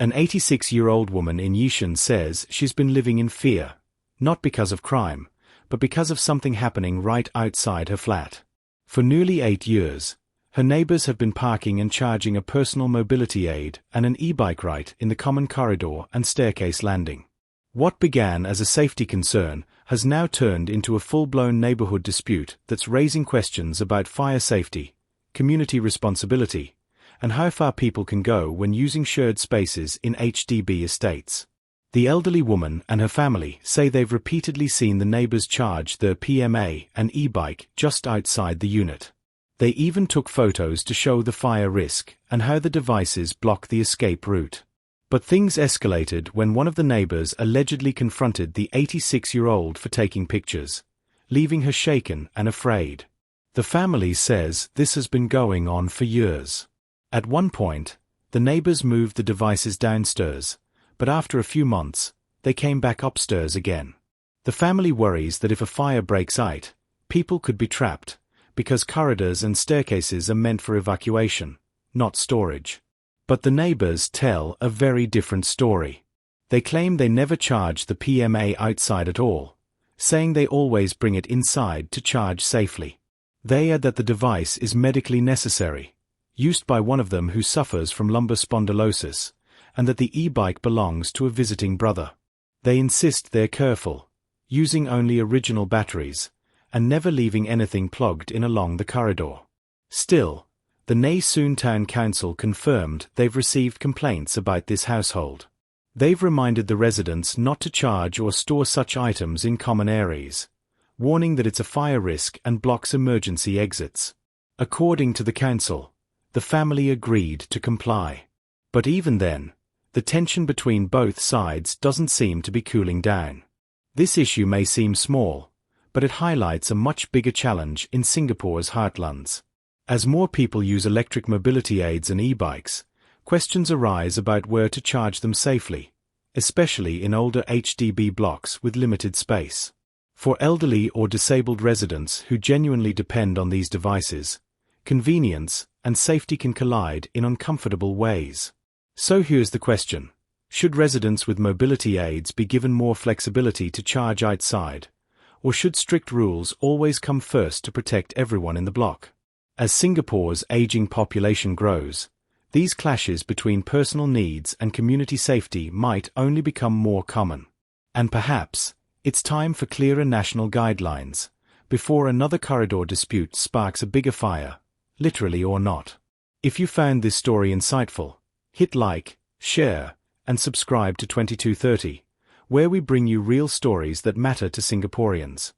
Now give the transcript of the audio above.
An 86-year-old woman in Yishun says she's been living in fear, not because of crime, but because of something happening right outside her flat. For nearly 8 years, her neighbors have been parking and charging a personal mobility aid and an e-bike right in the common corridor and staircase landing. What began as a safety concern has now turned into a full-blown neighborhood dispute that's raising questions about fire safety, community responsibility, and how far people can go when using shared spaces in HDB estates. The elderly woman and her family say they've repeatedly seen the neighbors charge their PMA and e-bike just outside the unit. They even took photos to show the fire risk and how the devices block the escape route. But things escalated when one of the neighbors allegedly confronted the 86-year-old for taking pictures, leaving her shaken and afraid. The family says this has been going on for years. At one point, the neighbors moved the devices downstairs, but after a few months, they came back upstairs again. The family worries that if a fire breaks out, people could be trapped, because corridors and staircases are meant for evacuation, not storage. But the neighbors tell a very different story. They claim they never charge the PMA outside at all, saying they always bring it inside to charge safely. They add that the device is medically necessary, used by one of them who suffers from lumbar spondylosis, and that the e-bike belongs to a visiting brother. They insist they're careful, using only original batteries, and never leaving anything plugged in along the corridor. Still, the Nee Soon Town Council confirmed they've received complaints about this household. They've reminded the residents not to charge or store such items in common areas, warning that it's a fire risk and blocks emergency exits. According to the council, the family agreed to comply. But even then, the tension between both sides doesn't seem to be cooling down. This issue may seem small, but it highlights a much bigger challenge in Singapore's heartlands. As more people use electric mobility aids and e-bikes, questions arise about where to charge them safely, especially in older HDB blocks with limited space. For elderly or disabled residents who genuinely depend on these devices, convenience and safety can collide in uncomfortable ways. So here's the question: should residents with mobility aids be given more flexibility to charge outside, or should strict rules always come first to protect everyone in the block? As Singapore's aging population grows, these clashes between personal needs and community safety might only become more common. And perhaps, it's time for clearer national guidelines, before another corridor dispute sparks a bigger fire, literally or not. If you found this story insightful, hit like, share, and subscribe to 2230, where we bring you real stories that matter to Singaporeans.